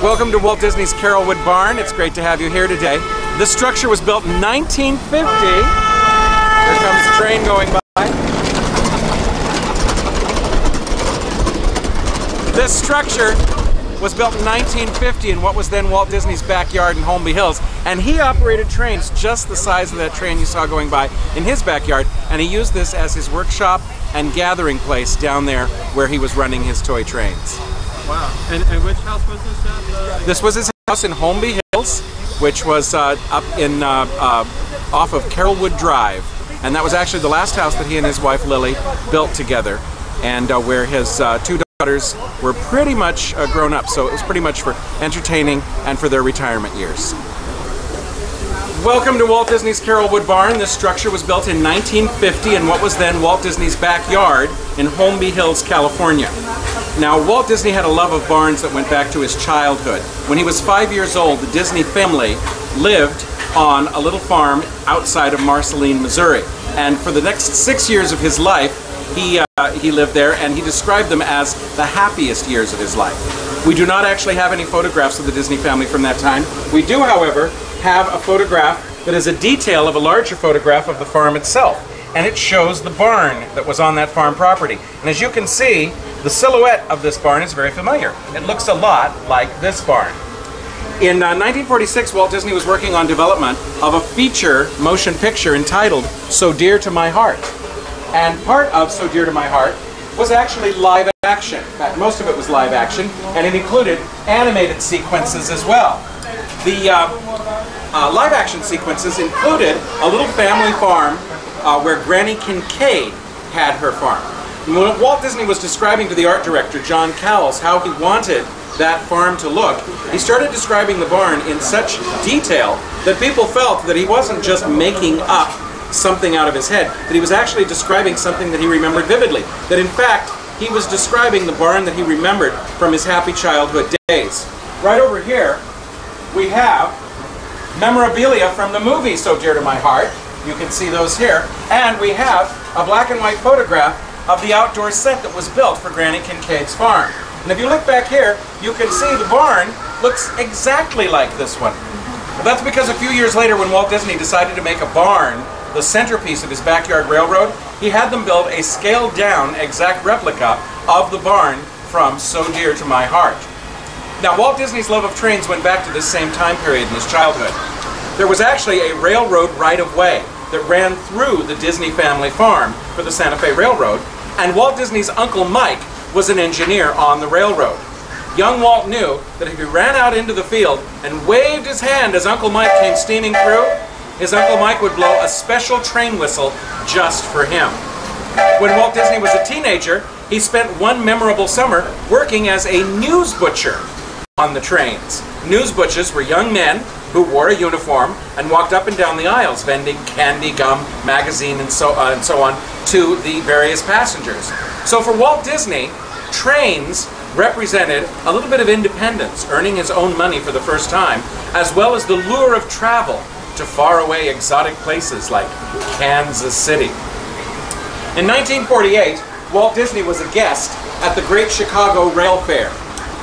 Welcome to Walt Disney's Carolwood Barn. It's great to have you here today. This structure was built in 1950. Here comes the train going by. This structure was built in 1950 in what was then Walt Disney's backyard in Holmby Hills, and he operated trains just the size of that train you saw going by in his backyard, and he used this as his workshop and gathering place down there where he was running his toy trains. Wow. And which house was this at? This was his house in Holmby Hills, which was up in off of Carolwood Drive, and that was actually the last house that he and his wife Lily built together, and where his two daughters were pretty much grown up, so it was pretty much for entertaining and for their retirement years. Welcome to Walt Disney's Carolwood Barn. This structure was built in 1950 in what was then Walt Disney's backyard in Holmby Hills, California. Now, Walt Disney had a love of barns that went back to his childhood. When he was 5 years old, the Disney family lived on a little farm outside of Marceline, Missouri. And for the next 6 years of his life, he lived there, and he described them as the happiest years of his life. We do not actually have any photographs of the Disney family from that time. We do, however, have a photograph that is a detail of a larger photograph of the farm itself. And it shows the barn that was on that farm property. And as you can see, the silhouette of this barn is very familiar. It looks a lot like this barn. In 1946, Walt Disney was working on development of a feature motion picture entitled So Dear to My Heart. And part of So Dear to My Heart was actually live action. In fact, most of it was live action, and it included animated sequences as well. The live action sequences included a little family farm where Granny Kincaid had her farm. And when Walt Disney was describing to the art director, John Cowles, how he wanted that farm to look, he started describing the barn in such detail that people felt that he wasn't just making up something out of his head, that he was actually describing something that he remembered vividly. That in fact, he was describing the barn that he remembered from his happy childhood days. Right over here, we have memorabilia from the movie So Dear to My Heart. You can see those here. And we have a black and white photograph of the outdoor set that was built for Granny Kincaid's farm. And if you look back here, you can see the barn looks exactly like this one. Well, that's because a few years later, when Walt Disney decided to make a barn the centerpiece of his backyard railroad, he had them build a scaled-down exact replica of the barn from So Dear to My Heart. Now, Walt Disney's love of trains went back to this same time period in his childhood. There was actually a railroad right-of-way that ran through the Disney family farm for the Santa Fe Railroad, and Walt Disney's Uncle Mike was an engineer on the railroad. Young Walt knew that if he ran out into the field and waved his hand as Uncle Mike came steaming through, his Uncle Mike would blow a special train whistle just for him. When Walt Disney was a teenager, he spent one memorable summer working as a news butcher on the trains. News butchers were young men who wore a uniform and walked up and down the aisles vending candy, gum, magazine, and so on to the various passengers. So for Walt Disney, trains represented a little bit of independence, earning his own money for the first time, as well as the lure of travel to faraway exotic places like Kansas City. In 1948, Walt Disney was a guest at the Great Chicago Rail Fair.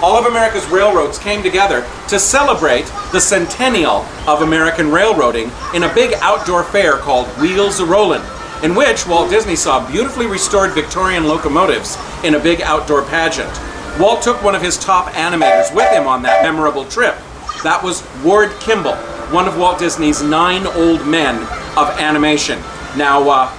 All of America's railroads came together to celebrate the centennial of American railroading in a big outdoor fair called Wheels A-Rollin', in which Walt Disney saw beautifully restored Victorian locomotives in a big outdoor pageant. Walt took one of his top animators with him on that memorable trip. That was Ward Kimball, one of Walt Disney's 9 old men of animation. Now,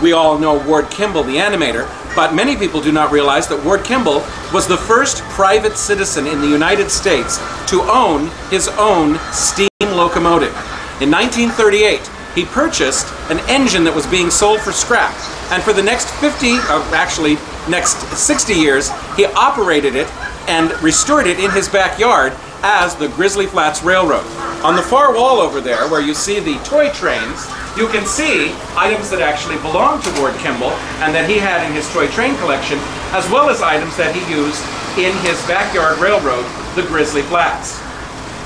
we all know Ward Kimball, the animator, but many people do not realize that Ward Kimball was the first private citizen in the United States to own his own steam locomotive. In 1938, he purchased an engine that was being sold for scrap, and for the next 60 years, he operated it and restored it in his backyard as the Grizzly Flats Railroad. On the far wall over there, where you see the toy trains, you can see items that actually belong to Ward Kimball and that he had in his toy train collection, as well as items that he used in his backyard railroad, the Grizzly Flats.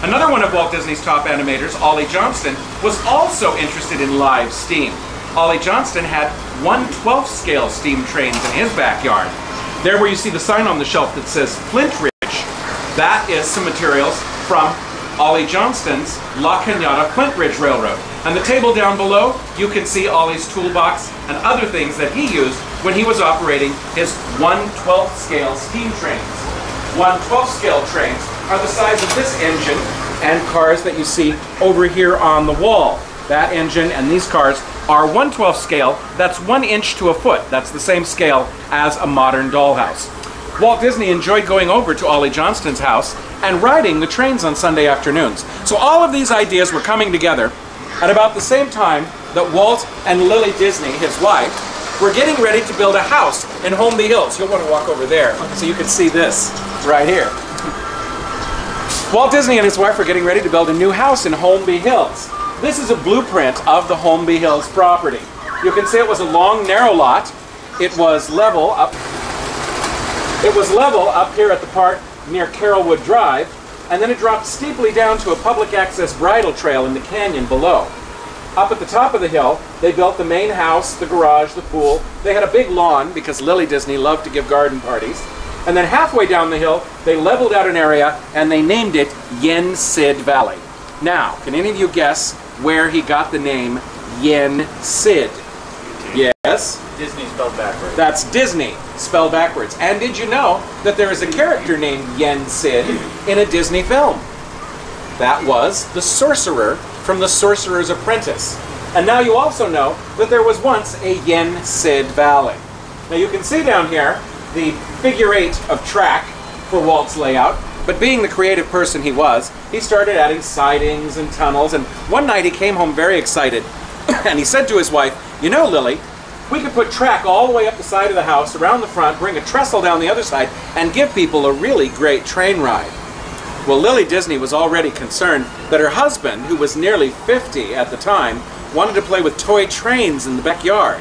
Another one of Walt Disney's top animators, Ollie Johnston, was also interested in live steam. Ollie Johnston had 1/12 scale steam trains in his backyard. There where you see the sign on the shelf that says Flint Ridge, That is some materials from Ollie Johnston's La Cañada Flint Ridge Railroad. And the table down below, you can see Ollie's toolbox and other things that he used when he was operating his 1/12 scale steam trains. 1/12 scale trains are the size of this engine and cars that you see over here on the wall. That engine and these cars are 1/12 scale. That's 1 inch to a foot. That's the same scale as a modern dollhouse. Walt Disney enjoyed going over to Ollie Johnston's house and riding the trains on Sunday afternoons. So all of these ideas were coming together at about the same time that Walt and Lily Disney, his wife, were getting ready to build a house in Holmby Hills. You'll want to walk over there so you can see this right here. Walt Disney and his wife were getting ready to build a new house in Holmby Hills. This is a blueprint of the Holmby Hills property. You can see it was a long, narrow lot. It was level up. It was level up here at the part near Carrollwood Drive, and then it dropped steeply down to a public access bridle trail in the canyon below. Up at the top of the hill, they built the main house, the garage, the pool. They had a big lawn because Lily Disney loved to give garden parties. And then halfway down the hill, they leveled out an area and they named it Yen Sid Valley. Now, can any of you guess where he got the name Yen Sid? Yes? Disney spelled backwards. That's Disney, spelled backwards. And did you know that there is a character named Yen Sid in a Disney film? That was the sorcerer from The Sorcerer's Apprentice. And now you also know that there was once a Yen Sid Valley. Now you can see down here the figure 8 of track for Walt's layout, but being the creative person he was, he started adding sidings and tunnels, and one night he came home very excited, and he said to his wife, "You know, Lily, we could put track all the way up the side of the house, around the front, bring a trestle down the other side, and give people a really great train ride." Well, Lily Disney was already concerned that her husband, who was nearly 50 at the time, wanted to play with toy trains in the backyard.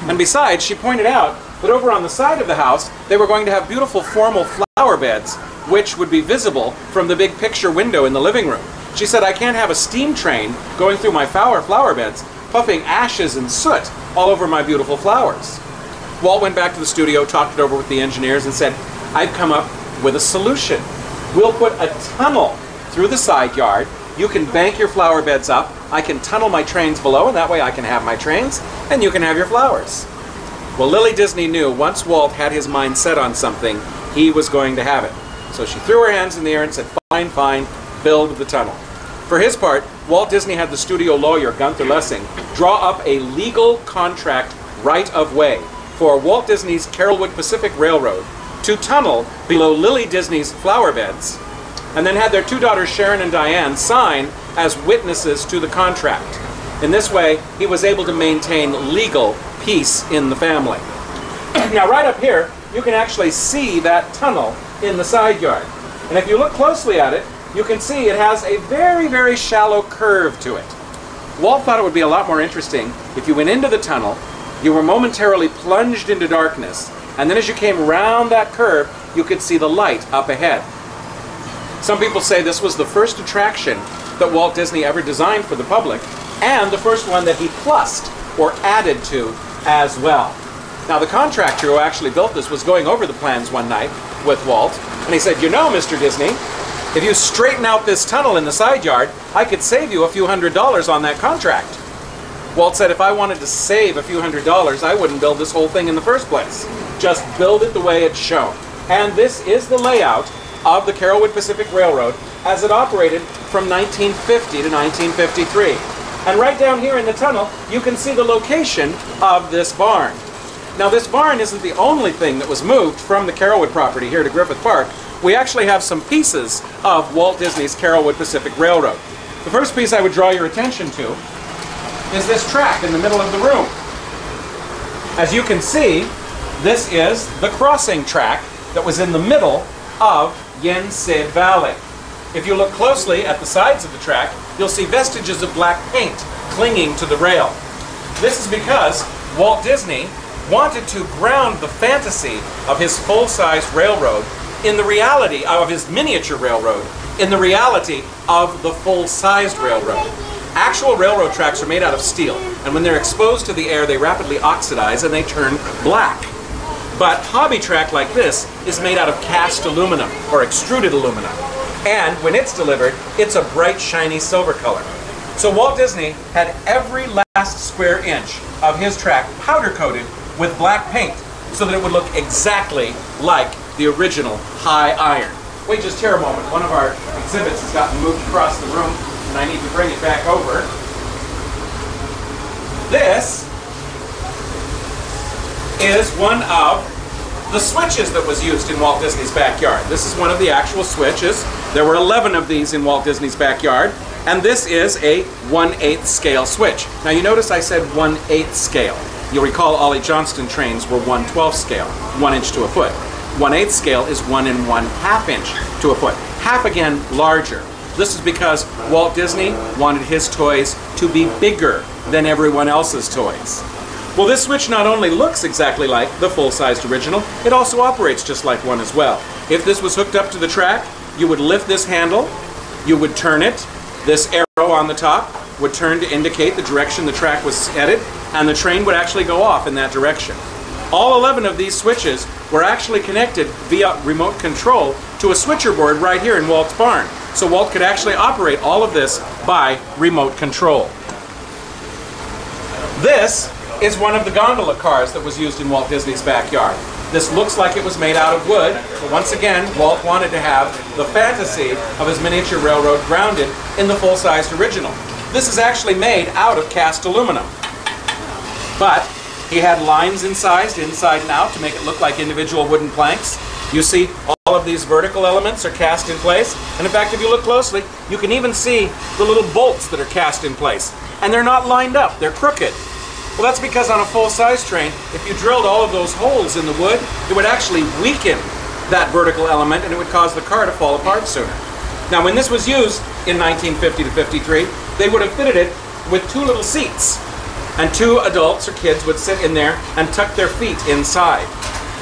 And besides, she pointed out that over on the side of the house, they were going to have beautiful formal flower beds, which would be visible from the big picture window in the living room. She said, "I can't have a steam train going through my flower beds, puffing ashes and soot all over my beautiful flowers." Walt went back to the studio, talked it over with the engineers, and said, "I've come up with a solution. We'll put a tunnel through the side yard. You can bank your flower beds up. I can tunnel my trains below, and that way I can have my trains, and you can have your flowers." Well, Lily Disney knew once Walt had his mind set on something, he was going to have it. So she threw her hands in the air and said, "Fine, fine, build the tunnel." For his part, Walt Disney had the studio lawyer, Gunther Lessing, draw up a legal contract right-of-way for Walt Disney's Carrollwood Pacific Railroad to tunnel below Lily Disney's flower beds, and then had their 2 daughters, Sharon and Diane, sign as witnesses to the contract. In this way, he was able to maintain legal peace in the family. Now, right up here, you can actually see that tunnel in the side yard. And if you look closely at it, you can see it has a very, very shallow curve to it. Walt thought it would be a lot more interesting if you went into the tunnel, you were momentarily plunged into darkness, and then as you came around that curve, you could see the light up ahead. Some people say this was the first attraction that Walt Disney ever designed for the public, and the first one that he plussed or added to as well. Now, the contractor who actually built this was going over the plans one night with Walt, and he said, "You know, Mr. Disney, if you straighten out this tunnel in the side yard, I could save you a few $100s on that contract." Walt said, "If I wanted to save a few $100s, I wouldn't build this whole thing in the first place. Just build it the way it's shown." And this is the layout of the Carrollwood Pacific Railroad as it operated from 1950 to 1953. And right down here in the tunnel, you can see the location of this barn. Now, this barn isn't the only thing that was moved from the Carrollwood property here to Griffith Park. We actually have some pieces of Walt Disney's Carrollwood Pacific Railroad. The first piece I would draw your attention to is this track in the middle of the room. As you can see, this is the crossing track that was in the middle of Yen Sid Valley. If you look closely at the sides of the track, you'll see vestiges of black paint clinging to the rail. This is because Walt Disney wanted to ground the fantasy of his full-size railroad in the reality of his miniature railroad, in the reality of the full-sized railroad. Actual railroad tracks are made out of steel, and when they're exposed to the air, they rapidly oxidize and they turn black. But hobby track like this is made out of cast aluminum or extruded aluminum. And when it's delivered, it's a bright, shiny silver color. So Walt Disney had every last square inch of his track powder coated with black paint so that it would look exactly like the original high iron. Wait just here a moment. One of our exhibits has gotten moved across the room and I need to bring it back over. This is one of the switches that was used in Walt Disney's backyard. This is one of the actual switches. There were 11 of these in Walt Disney's backyard, and this is a 1/8 scale switch. Now you notice I said 1/8 scale. You'll recall Ollie Johnston trains were 1/12 scale, 1 inch to a foot. 1/8 scale is 1 1/2 inch to a foot. Half again larger. This is because Walt Disney wanted his toys to be bigger than everyone else's toys. Well, this switch not only looks exactly like the full-sized original, it also operates just like one as well. If this was hooked up to the track, you would lift this handle, you would turn it, this arrow on the top would turn to indicate the direction the track was headed, and the train would actually go off in that direction. All 11 of these switches were actually connected via remote control to a switcher board right here in Walt's barn. So Walt could actually operate all of this by remote control. This is one of the gondola cars that was used in Walt Disney's backyard. This looks like it was made out of wood, but once again, Walt wanted to have the fantasy of his miniature railroad grounded in the full-sized original. This is actually made out of cast aluminum. But he had lines incised inside and out to make it look like individual wooden planks. You see all of these vertical elements are cast in place, and in fact if you look closely, you can even see the little bolts that are cast in place. And they're not lined up, they're crooked. Well, that's because on a full-size train, if you drilled all of those holes in the wood, it would actually weaken that vertical element and it would cause the car to fall apart sooner. Now, when this was used in 1950 to 53, they would have fitted it with 2 little seats, and 2 adults or kids would sit in there and tuck their feet inside.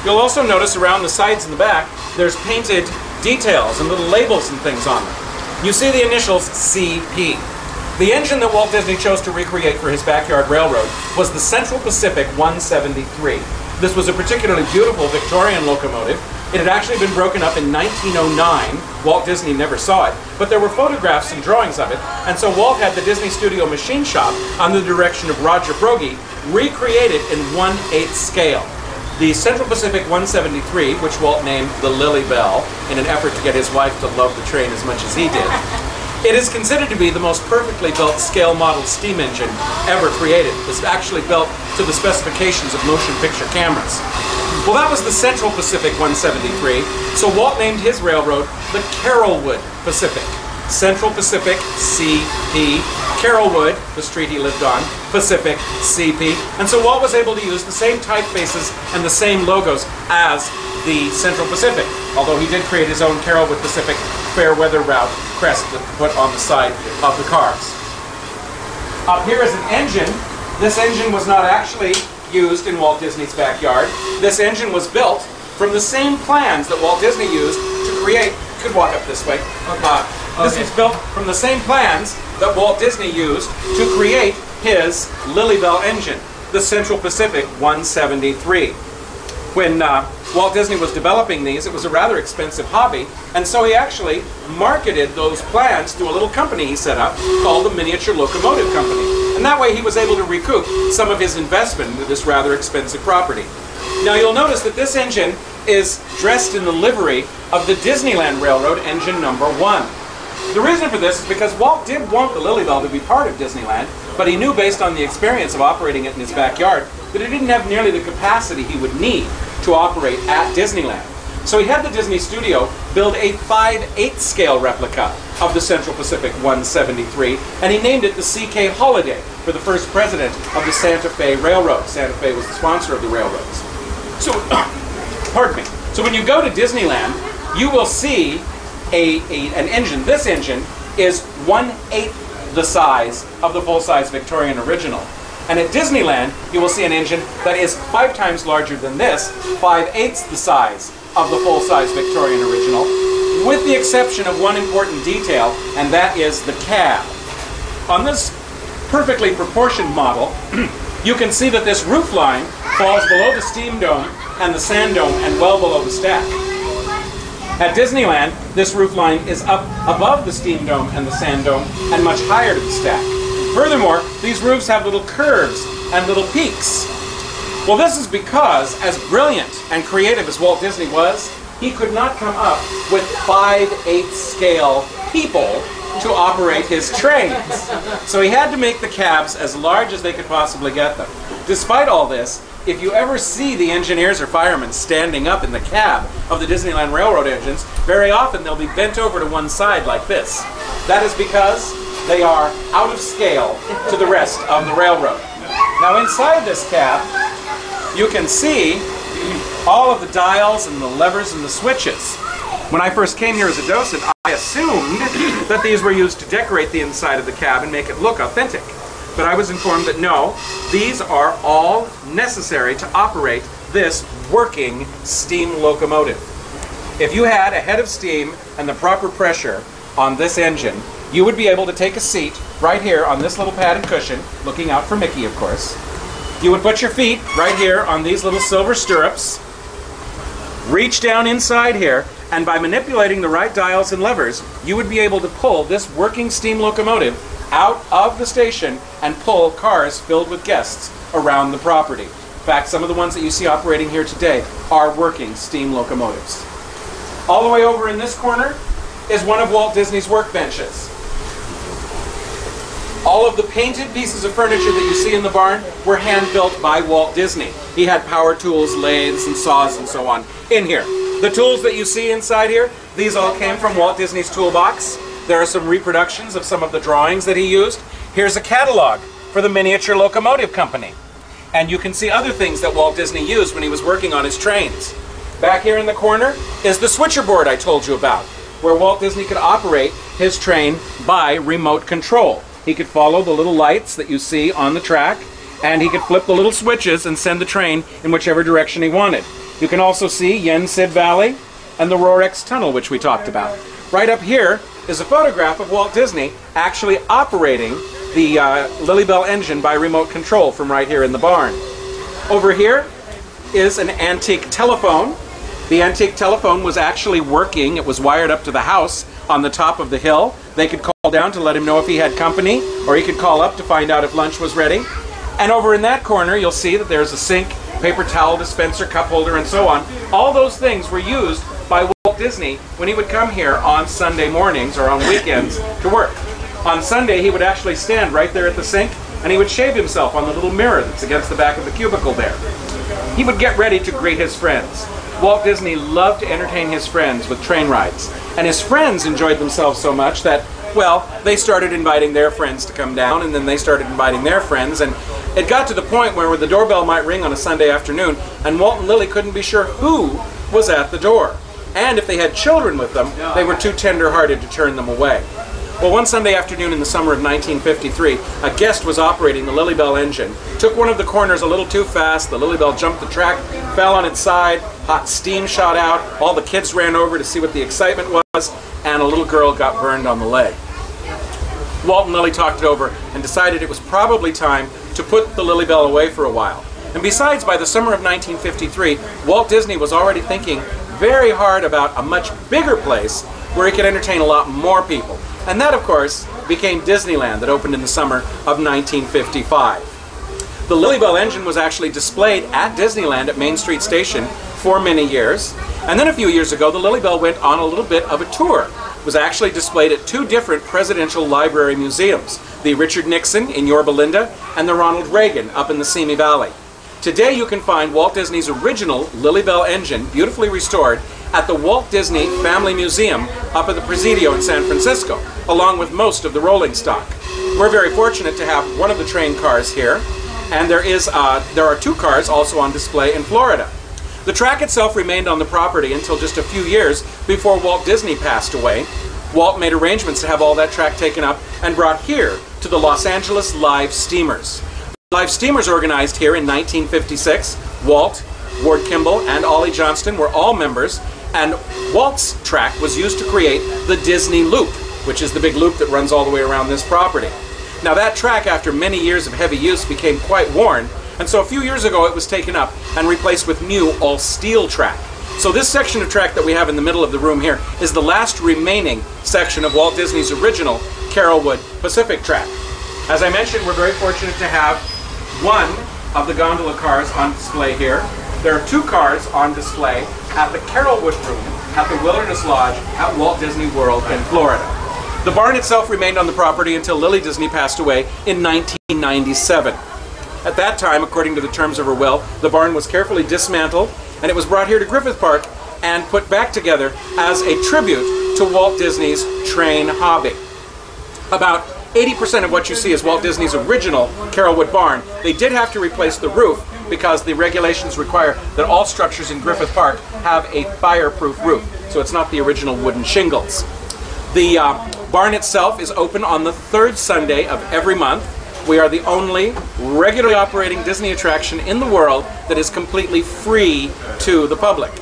You'll also notice around the sides and the back, there's painted details and little labels and things on them. You see the initials CP. The engine that Walt Disney chose to recreate for his backyard railroad was the Central Pacific 173. This was a particularly beautiful Victorian locomotive. It had actually been broken up in 1909. Walt Disney never saw it, but there were photographs and drawings of it, and so Walt had the Disney Studio Machine Shop, under the direction of Roger Brogy, recreate it in 1/8 scale. The Central Pacific 173, which Walt named the Lily Bell in an effort to get his wife to love the train as much as he did, it is considered to be the most perfectly built scale model steam engine ever created. It's actually built to the specifications of motion picture cameras. Well, that was the Central Pacific 173, so Walt named his railroad the Carolwood Pacific. Central Pacific, CP, Carolwood, the street he lived on, Pacific, CP, and so Walt was able to use the same typefaces and the same logos as the Central Pacific, although he did create his own Carolwood Pacific fair weather route crest to put on the side of the cars. Up here is an engine. This engine was not actually used in Walt Disney's backyard. This engine was built from the same plans that Walt Disney used to create. You could walk up this way. This was built from the same plans that Walt Disney used to create his Lily Bell engine, the Central Pacific 173. When Walt Disney was developing these, it was a rather expensive hobby, and so he actually marketed those plans to a little company he set up called the Miniature Locomotive Company. And that way he was able to recoup some of his investment into this rather expensive property. Now you'll notice that this engine is dressed in the livery of the Disneyland Railroad engine number 1. The reason for this is because Walt did want the Lily Bell to be part of Disneyland, but he knew based on the experience of operating it in his backyard that it didn't have nearly the capacity he would need to operate at Disneyland. So he had the Disney Studio build a 5/8 scale replica of the Central Pacific 173, and he named it the C.K. Holiday for the first president of the Santa Fe Railroad. Santa Fe was the sponsor of the railroads. So, pardon me. So when you go to Disneyland, you will see an engine. This engine is 1/8 the size of the full-size Victorian original. And at Disneyland, you will see an engine that is 5 times larger than this, 5/8 the size of the full-size Victorian original, with the exception of one important detail, and that is the cab. On this perfectly proportioned model, You can see that this roof line falls below the steam dome and the sand dome and well below the stack. At Disneyland, this roof line is up above the steam dome and the sand dome and much higher to the stack. Furthermore, these roofs have little curves and little peaks. Well, this is because, as brilliant and creative as Walt Disney was, he could not come up with 5/8 scale people to operate his trains. So he had to make the cabs as large as they could possibly get them. Despite all this, if you ever see the engineers or firemen standing up in the cab of the Disneyland Railroad engines, very often they'll be bent over to one side like this. That is because they are out of scale to the rest of the railroad. Now inside this cab, you can see all of the dials and the levers and the switches. When I first came here as a docent, I assumed that these were used to decorate the inside of the cab and make it look authentic. But I was informed that no, these are all necessary to operate this working steam locomotive. If you had a head of steam and the proper pressure on this engine, you would be able to take a seat right here on this little padded cushion, looking out for Mickey, of course. You would put your feet right here on these little silver stirrups, reach down inside here, and by manipulating the right dials and levers, you would be able to pull this working steam locomotive out of the station and pull cars filled with guests around the property. In fact, some of the ones that you see operating here today are working steam locomotives. All the way over in this corner is one of Walt Disney's workbenches. All of the painted pieces of furniture that you see in the barn were hand-built by Walt Disney. He had power tools, lathes, and saws, and so on in here. The tools that you see inside here, these all came from Walt Disney's toolbox. There are some reproductions of some of the drawings that he used. Here's a catalog for the Miniature Locomotive Company. And you can see other things that Walt Disney used when he was working on his trains. Back here in the corner is the switcher board I told you about, where Walt Disney could operate his train by remote control. He could follow the little lights that you see on the track, and he could flip the little switches and send the train in whichever direction he wanted. You can also see Yen Sid Valley and the Rorex Tunnel, which we talked about. Right up here is a photograph of Walt Disney actually operating the Lilybell engine by remote control from right here in the barn. Over here is an antique telephone. The antique telephone was actually working. It was wired up to the house on the top of the hill. They could call down to let him know if he had company, or he could call up to find out if lunch was ready. And over in that corner, you'll see that there's a sink, paper towel dispenser, cup holder, and so on. All those things were used by Walt Disney when he would come here on Sunday mornings or on weekends to work. On Sunday, he would actually stand right there at the sink, and he would shave himself on the little mirror that's against the back of the cubicle there. He would get ready to greet his friends. Walt Disney loved to entertain his friends with train rides, and his friends enjoyed themselves so much that, well, they started inviting their friends to come down, and then they started inviting their friends, and it got to the point where the doorbell might ring on a Sunday afternoon, and Walt and Lily couldn't be sure who was at the door. And if they had children with them, they were too tender-hearted to turn them away. Well, one Sunday afternoon in the summer of 1953, a guest was operating the Lilybell engine, took one of the corners a little too fast, the Lilybell jumped the track, fell on its side, hot steam shot out, all the kids ran over to see what the excitement was, and a little girl got burned on the leg. Walt and Lily talked it over and decided it was probably time to put the Lilybell away for a while. And besides, by the summer of 1953, Walt Disney was already thinking very hard about a much bigger place where he could entertain a lot more people. And that, of course, became Disneyland, that opened in the summer of 1955. The Lilybell engine was actually displayed at Disneyland at Main Street Station for many years. And then a few years ago, the Lilybell went on a little bit of a tour. It was actually displayed at two different presidential library museums, the Richard Nixon in Yorba Linda and the Ronald Reagan up in the Simi Valley. Today you can find Walt Disney's original Lilybell engine, beautifully restored, at the Walt Disney Family Museum up at the Presidio in San Francisco, along with most of the rolling stock. We're very fortunate to have one of the train cars here, and there are two cars also on display in Florida. The track itself remained on the property until just a few years before Walt Disney passed away. Walt made arrangements to have all that track taken up and brought here to the Los Angeles Live Steamers. The Live Steamers organized here in 1956. Walt, Ward Kimball, and Ollie Johnston were all members, and Walt's track was used to create the Disney Loop, which is the big loop that runs all the way around this property. Now that track, after many years of heavy use, became quite worn, And so a few years ago it was taken up and replaced with new all-steel track. So this section of track that we have in the middle of the room here is the last remaining section of Walt Disney's original Carolwood Pacific track. As I mentioned, we're very fortunate to have one of the gondola cars on display here. There are 2 cars on display at the Carolwood Room at the Wilderness Lodge at Walt Disney World in Florida. The barn itself remained on the property until Lily Disney passed away in 1997. At that time, according to the terms of her will, the barn was carefully dismantled and it was brought here to Griffith Park and put back together as a tribute to Walt Disney's train hobby. About 80% of what you see is Walt Disney's original Carolwood barn. They did have to replace the roof because the regulations require that all structures in Griffith Park have a fireproof roof, so it's not the original wooden shingles. The barn itself is open on the 3rd Sunday of every month. We are the only regularly operating Disney attraction in the world that is completely free to the public.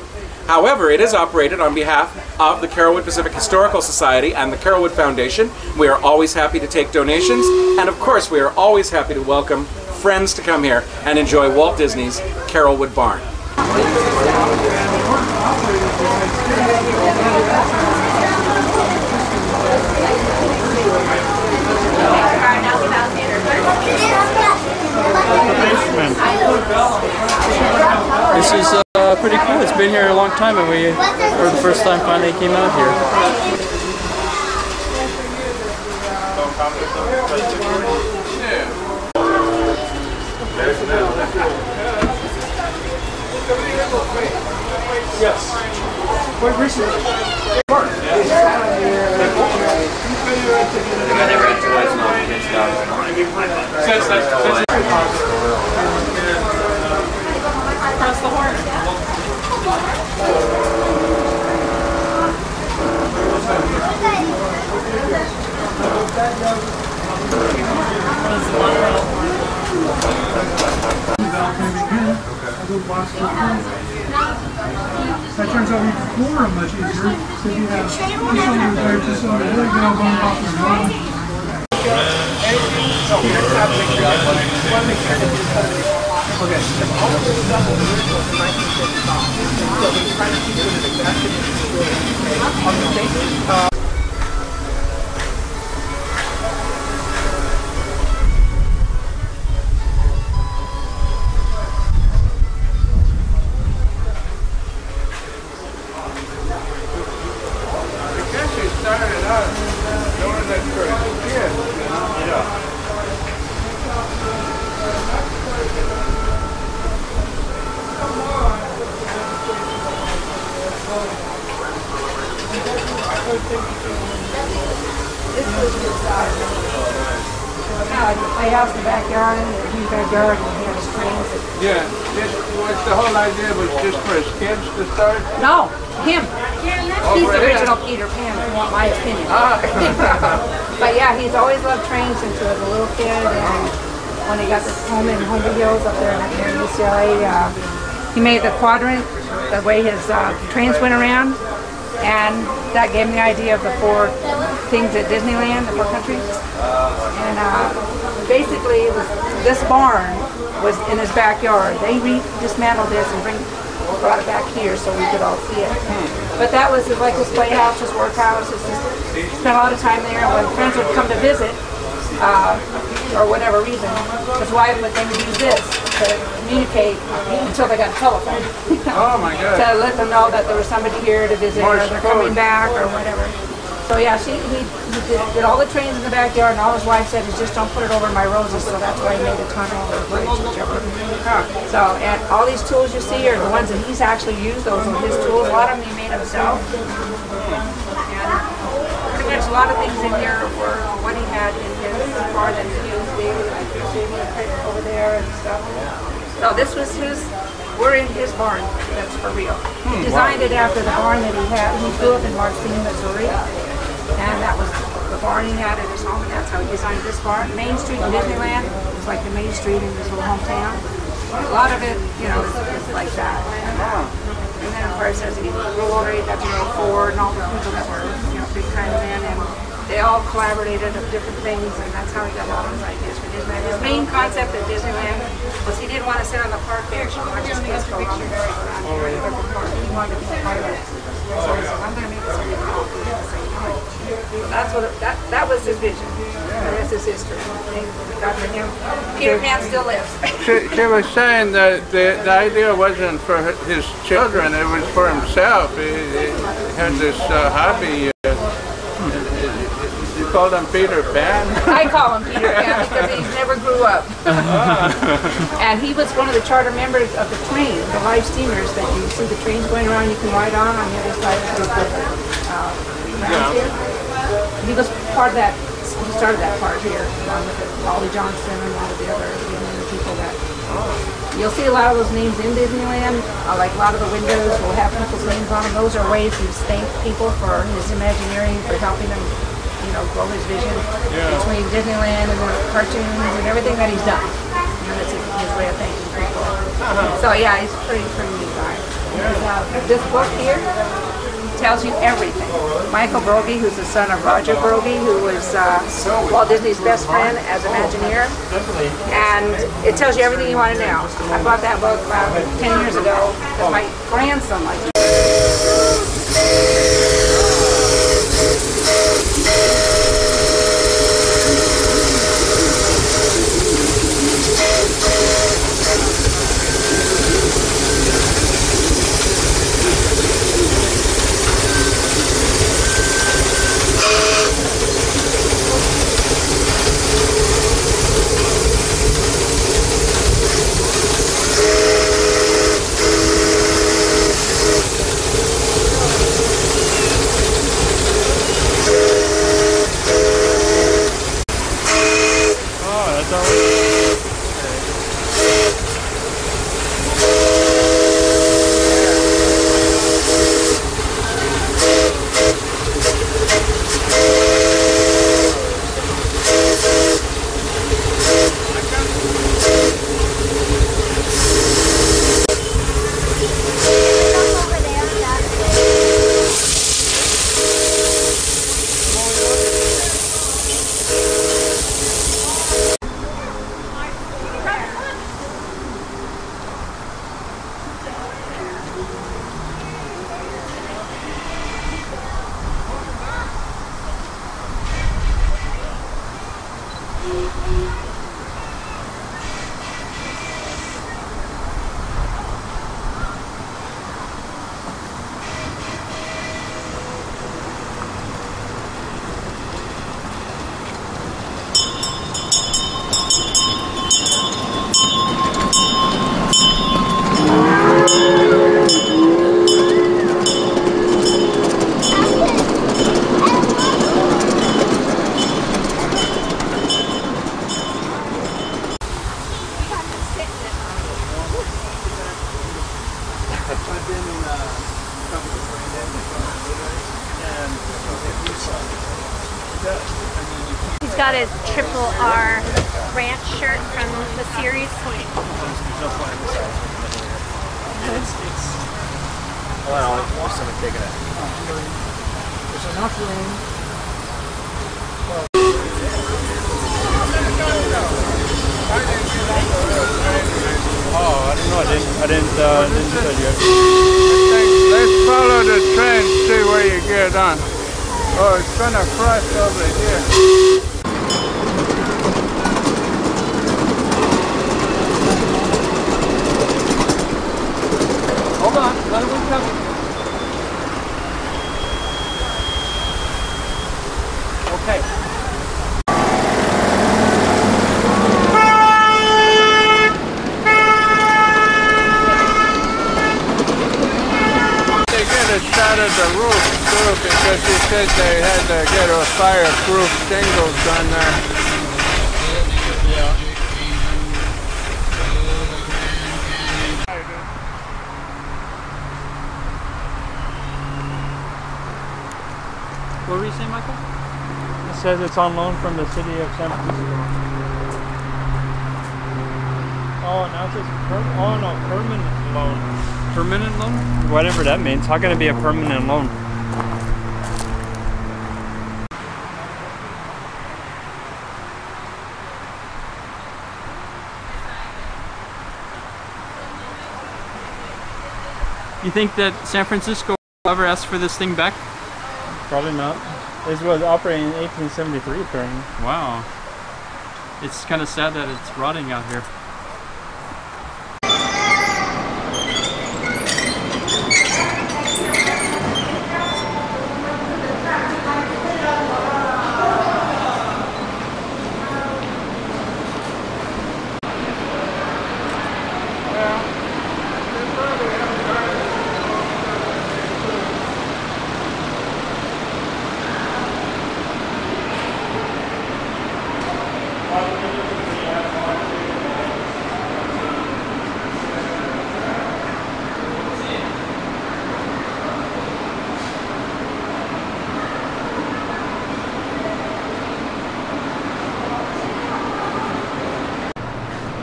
However, it is operated on behalf of the Carolwood Pacific Historical Society and the Carolwood Foundation. We are always happy to take donations, and of course we are always happy to welcome friends to come here and enjoy Walt Disney's Carolwood Barn. This is pretty cool. It's been here a long time, and we for the first time finally came out here. Yes. Quite recently. Press the horn. That turns out even more much easier if you have just on the really good old bone pop and roll. Started out doing that for a kid. Yeah. I have the backyard and the huge backyard and he has trains. Yeah. What's the whole idea was just for his kids to start? No, him. He's the original Peter Pan, if you want my opinion. But yeah, he's always loved trains since he was a little kid, and when he got this home in Homeby Hills up there in UCLA, he made the quadrant, the way his trains went around, and that gave me the idea of the 4 things at Disneyland, the 4 countries. And basically, this barn was in his backyard. They dismantled this and brought it back here so we could all see it. But that was like his playhouse, his workhouse. Spent a lot of time there. When friends would come to visit, or whatever reason, his wife would then use this to communicate until they got a telephone. Oh my God. To let them know that there was somebody here to visit or they're coming back or whatever. So yeah, he did all the trains in the backyard, and all his wife said is just don't put it over my roses, so that's why he made a tunnel or a bridge, whichever. So, and all these tools you see are the ones that he's actually used. Those are his tools. A lot of them he made himself. And pretty much a lot of things in here were what he had in his bar that he used daily, like the shaving kit over there and stuff. So this was his, we're in his barn, that's for real. He designed it after the barn that he had. He grew up in Marceline, Missouri. And that was the barn he had at his home, and that's how he designed this barn. Main Street in Disneyland was like the main street in his little hometown. A lot of it, you know, is like that. And then, of course, as he grew older, he got to know Ford and all the people that were, you know, big time men. And they all collaborated on different things, and that's how he got a lot of his ideas for Disneyland. His main concept at Disneyland was he didn't want to sit on the park bench and watch his kids go around the park. He wanted to be part of it. So he said, I'm going to make this really cool. So that's what that was his vision. The rest is history. God for him. Peter Pan still lives. She was saying that the idea wasn't for his children, it was for himself. He had this hobby. You called him Peter Pan? I call him Peter Pan because he never grew up. And he was one of the charter members of the train, the live steamers that you see the trains going around, you can ride on the other side of the grounds here. He was part of that, he started that part here, along with Ollie Johnston and a lot of the other people that... You'll see a lot of those names in Disneyland, like a lot of the windows will have people's names on them. Those are ways to thank people for his Imagineering, for helping them, you know, grow his vision between Disneyland and the cartoons and everything that he's done. You know, that's his way of thanking people. So yeah, he's a pretty neat guy. This book here tells you everything. Michael Broggie, who's the son of Roger Broggie, who was Walt Disney's best friend as Imagineer, and it tells you everything you want to know. I bought that book about 10 years ago because my grandson liked it. He's got his Triple R ranch shirt from the series. Well, someone taking it. There's enough room. Oh, I don't know. I didn't tell you. Let's follow the train, see where you get on. Oh, it's gonna cross over here. Hold on, let him come. Okay. They get a shot of the roof too, because he said they had to get a fireproof shingles on there. What were you saying, Michael? It says it's on loan from the city of San Francisco. Oh, now it says permanent loan. Permanent loan? Whatever that means. How can it be a permanent loan? You think that San Francisco will ever ask for this thing back? Probably not. This was operating in 1873 apparently. Wow. It's kind of sad that it's rotting out here.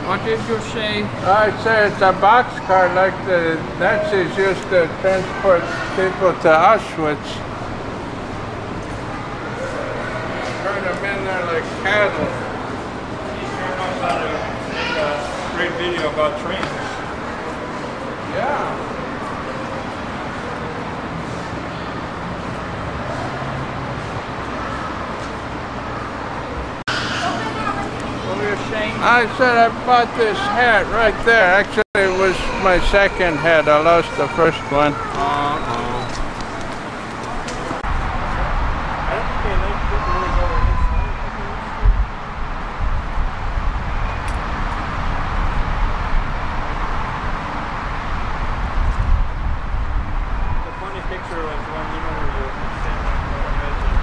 What did you say? I say it's a boxcar like the Nazis used to transport people to Auschwitz. Turn them in there like cattle. Great video about trains. Yeah. I said I bought this hat right there. Actually, it was my second hat. I lost the first one. I don't think they like to really go inside. The funny picture was one, you know, where you stand like on the edge and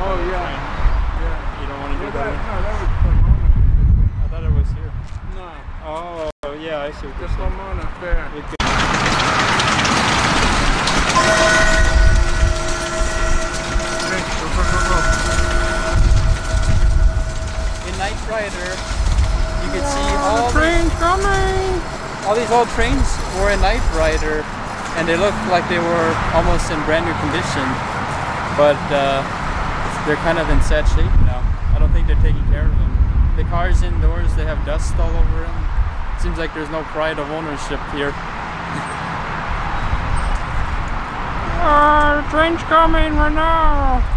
Oh yeah. you don't want to do No, that. that was Pomona. I thought it was here. No, Oh, yeah, I see what the you're saying. Pomona Fair. It could- In Knight Rider, you could see all Train coming! all these old trains were in Knight Rider, and they looked like they were almost in brand new condition, but they're kind of in sad shape now. I don't think they're taking care of them. The cars indoors, they have dust all over them. Seems like there's no pride of ownership here. The train's coming right now!